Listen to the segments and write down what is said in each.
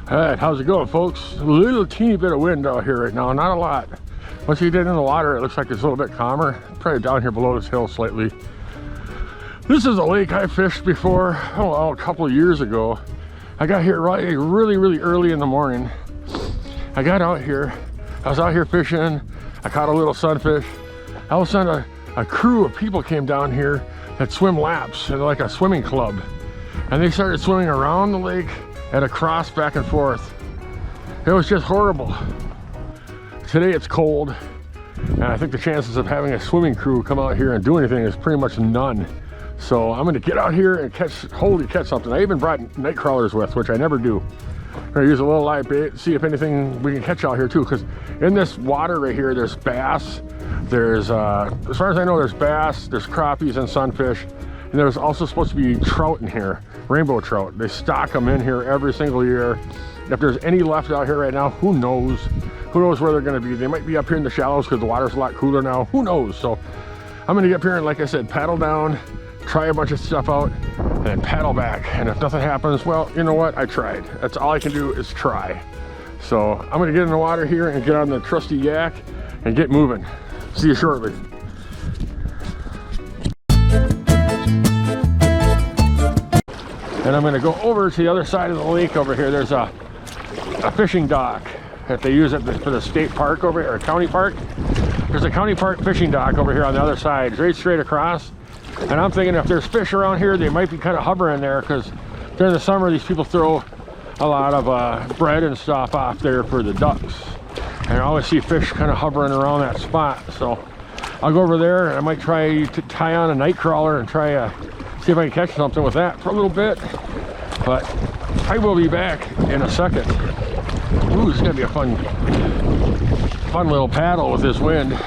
All right, how's it going, folks? A little teeny bit of wind out here right now, not a lot. Once you get in the water, it looks like it's a little bit calmer. Probably down here below this hill slightly. This is a lake I fished before, oh, a couple of years ago. I got here really early in the morning. I got out here, I was out here fishing. I caught a little sunfish. All of a sudden, a crew of people came down here that swim laps, like a swimming club. And they started swimming around the lake at a cross back and forth. It was just horrible. Today it's cold, and I think the chances of having a swimming crew come out here and do anything is pretty much none. So I'm gonna get out here and catch something. I even brought night crawlers with, which I never do. I'm gonna use a little live bait, see if anything we can catch out here too, because in this water right here, there's bass, there's, as far as I know, there's bass, there's crappies and sunfish, and there's also supposed to be trout in here, rainbow trout. They stock them in here every single year. If there's any left out here right now, who knows? Who knows where they're gonna be? They might be up here in the shallows because the water's a lot cooler now. Who knows? So I'm gonna get up here and, like I said, paddle down, try a bunch of stuff out, and then paddle back. And if nothing happens, well, you know what? I tried. That's all I can do is try. So I'm gonna get in the water here and get on the trusty yak and get moving. See you shortly. And I'm gonna go over to the other side of the lake over here. There's a fishing dock that they use for the state park over here, or county park. There's a county park fishing dock over here on the other side, right straight across. And I'm thinking if there's fish around here, they might be kind of hovering there, because during the summer, these people throw a lot of bread and stuff off there for the ducks. And I always see fish kind of hovering around that spot. So I'll go over there and I might try to tie on a night crawler and try see if I can catch something with that for a little bit. But I will be back in a second. Ooh, it's gonna be a fun little paddle with this wind.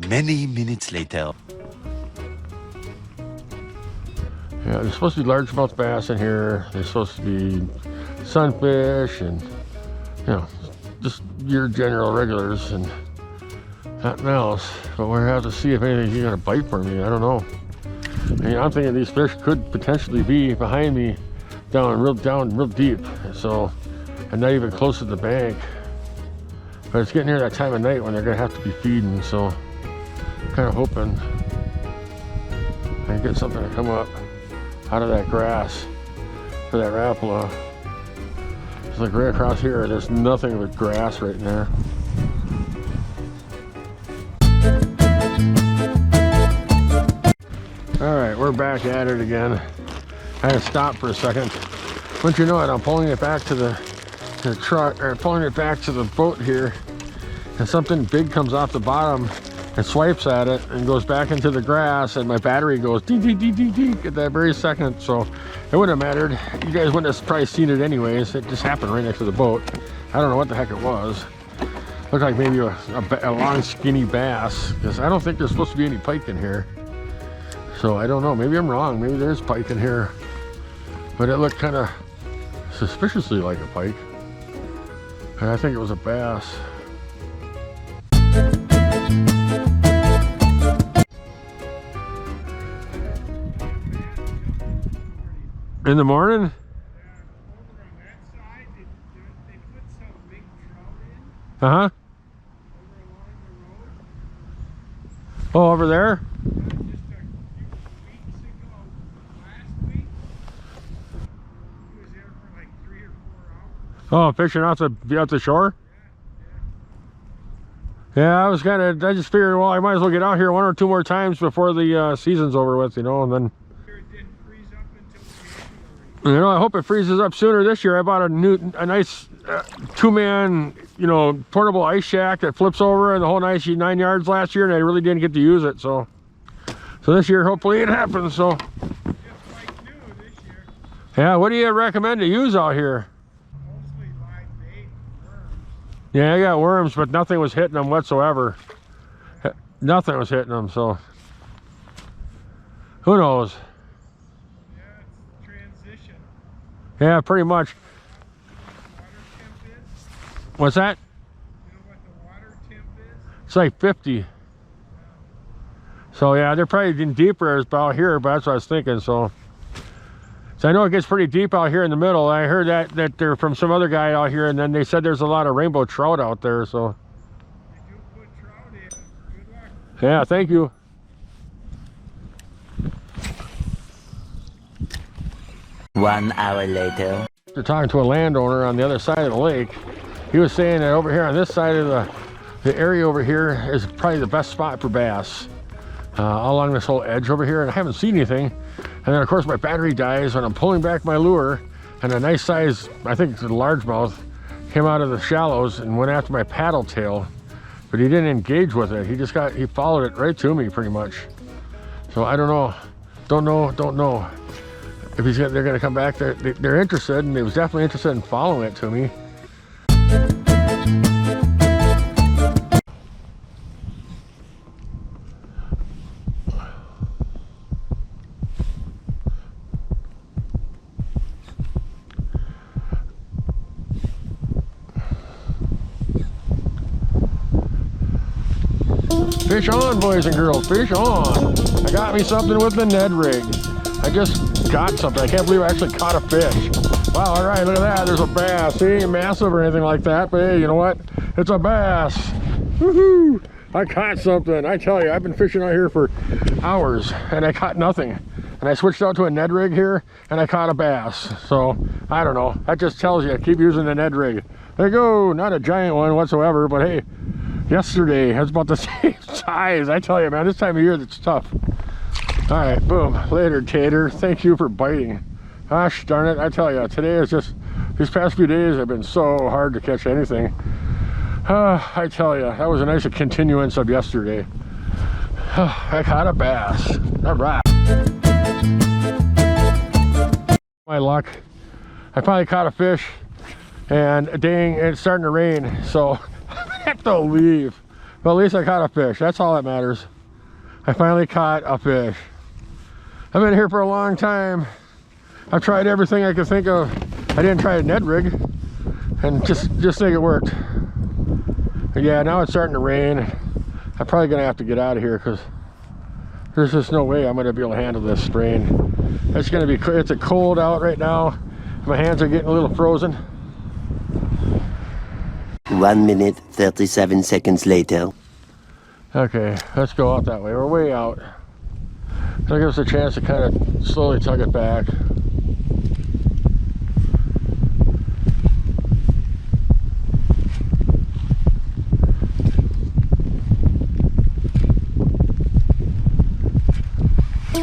Many minutes later. Yeah, there's supposed to be largemouth bass in here. There's supposed to be sunfish and, you know, just your general regulars and nothing else. But we're gonna have to see if anything's gonna bite for me. I don't know. I mean, I'm thinking these fish could potentially be behind me down real deep. So, and not even close to the bank. But it's getting near that time of night when they're gonna have to be feeding, so I'm kind of hoping I can get something to come up out of that grass for that rapala. It's like right across here, there's nothing but grass right in there. All right, we're back at it again. I had to stop for a second. Once you know it, I'm pulling it back to the truck, or pulling it back to the boat here, and something big comes off the bottom and swipes at it and goes back into the grass, and my battery goes dee dee dee dee dee at that very second. So it wouldn't have mattered. You guys wouldn't have probably seen it anyways. It just happened right next to the boat. I don't know what the heck it was. Looked like maybe a long skinny bass, because I don't think there's supposed to be any pike in here. So I don't know, maybe I'm wrong. Maybe there's pike in here, but it looked kind of suspiciously like a pike. And I think it was a bass. In the morning? Over on that side, they put some big trout in. Uh-huh. Over along the road. Oh, over there? Just a few weeks ago, last week, he was there for like 3 or 4 hours. Oh, fishing off the shore? Yeah, I just figured, well, I might as well get out here 1 or 2 more times before the season's over with, you know, and then. It didn't freeze up until January. You know, I hope it freezes up sooner this year. I bought a nice 2-man, you know, portable ice shack that flips over and the whole 9 yards last year, and I really didn't get to use it. So this year, hopefully it happens. So. Just like new this year. Yeah, what do you recommend to use out here? Mostly live bait and worms. Yeah, I got worms, but nothing was hitting them whatsoever. Nothing was hitting them, so who knows? Yeah, it's transition. Yeah, pretty much. Water temp is? What's that? You know what the water temp is? It's like 50. So yeah, they're probably getting deeper as about here, but that's what I was thinking. So I know it gets pretty deep out here in the middle. I heard that they're from some other guy out here, and then they said there's a lot of rainbow trout out there. So You do put trout in. Good luck. yeah, thank you. 1 hour later. After talking to a landowner on the other side of the lake, he was saying that over here on this side of the area over here is probably the best spot for bass. All along this whole edge over here, and I haven't seen anything. And then of course my battery dies when I'm pulling back my lure, and a nice size, I think it's a largemouth, came out of the shallows and went after my paddle tail, but he didn't engage with it. He followed it right to me pretty much. So I don't know if they're gonna come back. They're interested, and they was definitely interested in following it to me. Fish on, boys and girls, fish on. I got me something with the Ned rig. I just got something. I can't believe I actually caught a fish. Wow, all right, look at that. There's a bass. He ain't massive or anything like that, but hey, you know what? It's a bass. Woohoo! I caught something. I tell you, I've been fishing out here for hours, and I caught nothing. And I switched out to a Ned rig here, and I caught a bass. So, I don't know. That just tells you, keep using the Ned rig. There you go. Not a giant one whatsoever, but hey, yesterday, it was about the same size. I tell you, man, this time of year, it's tough. All right, boom. Later, Tater. Thank you for biting. Gosh darn it, I tell you, today is just, these past few days have been so hard to catch anything. I tell you, that was a nice continuance of yesterday. I caught a bass. All right. My luck. I finally caught a fish, and dang, it's starting to rain, so I have to leave. But at least I caught a fish. That's all that matters. I finally caught a fish. I've been here for a long time. I've tried everything I could think of. I didn't try a Ned rig, and just think it worked. But yeah, now it's starting to rain. I'm probably gonna have to get out of here because there's just no way I'm gonna be able to handle this rain. It's gonna be, it's a cold out right now. My hands are getting a little frozen. 1 minute, 37 seconds later. Okay, let's go out that way. We're way out. That'll give us a chance to kind of slowly tug it back.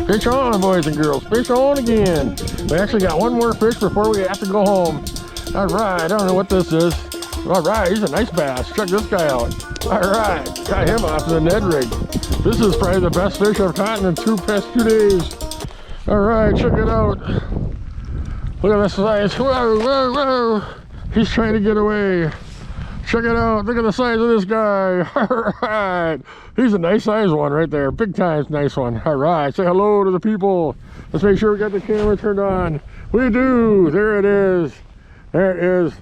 Fish on, boys and girls. Fish on again. We actually got one more fish before we have to go home. All right, I don't know what this is. All right, he's a nice bass. Check this guy out. All right, got him off the Ned rig. This is probably the best fish I've caught in the past 2 days. All right, check it out. Look at this size. Whoa, whoa, whoa. He's trying to get away. Check it out. Look at the size of this guy. All right. He's a nice size one right there. Big time nice one. All right. Say hello to the people. Let's make sure we got the camera turned on. We do. There it is. There it is.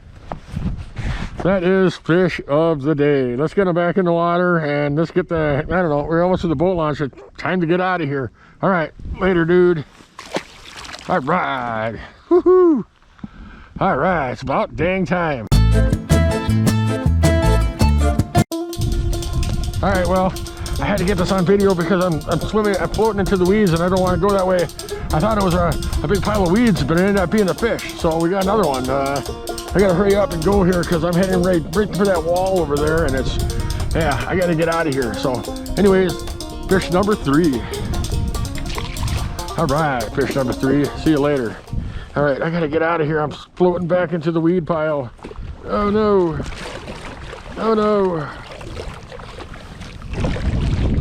That is fish of the day. Let's get them back in the water, and let's get the, I don't know, we're almost to the boat launch. It's time to get out of here. All right. Later, dude. All right. Woohoo. All right. It's about dang time. All right, well, I had to get this on video because I'm floating into the weeds, and I don't want to go that way. I thought it was a big pile of weeds, but it ended up being a fish. So we got another one. I gotta hurry up and go here because I'm heading right for that wall over there, and it's, yeah, I gotta get out of here. So anyways, fish number 3. All right, fish number 3. See you later. All right, I gotta get out of here. I'm floating back into the weed pile. Oh no. Oh no.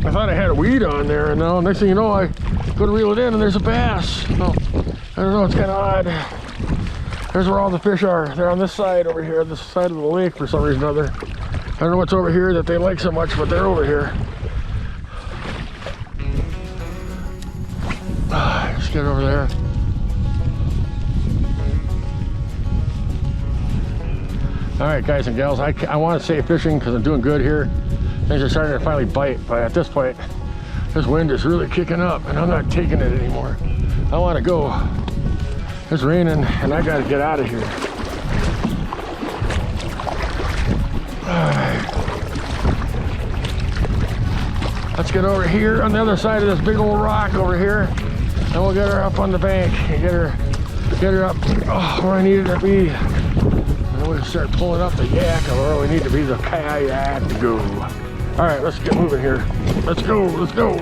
I thought I had a weed on there, and now next thing you know, I go to reel it in and there's a bass. Oh, I don't know, it's kind of odd. There's where all the fish are. They're on this side over here, this side of the lake for some reason or other. I don't know what's over here that they like so much, but they're over here. Let's get over there. All right, guys and gals, I want to say fishing because I'm doing good here. Things are starting to finally bite, but at this point, this wind is really kicking up and I'm not taking it anymore. I want to go. It's raining and I got to get out of here. All right. Let's get over here on the other side of this big old rock over here, and we'll get her up on the bank and get her up where I need her to be. And then we'll start pulling up the yak of where we need to be the kayak to go. All right, let's get moving here. Let's go, let's go.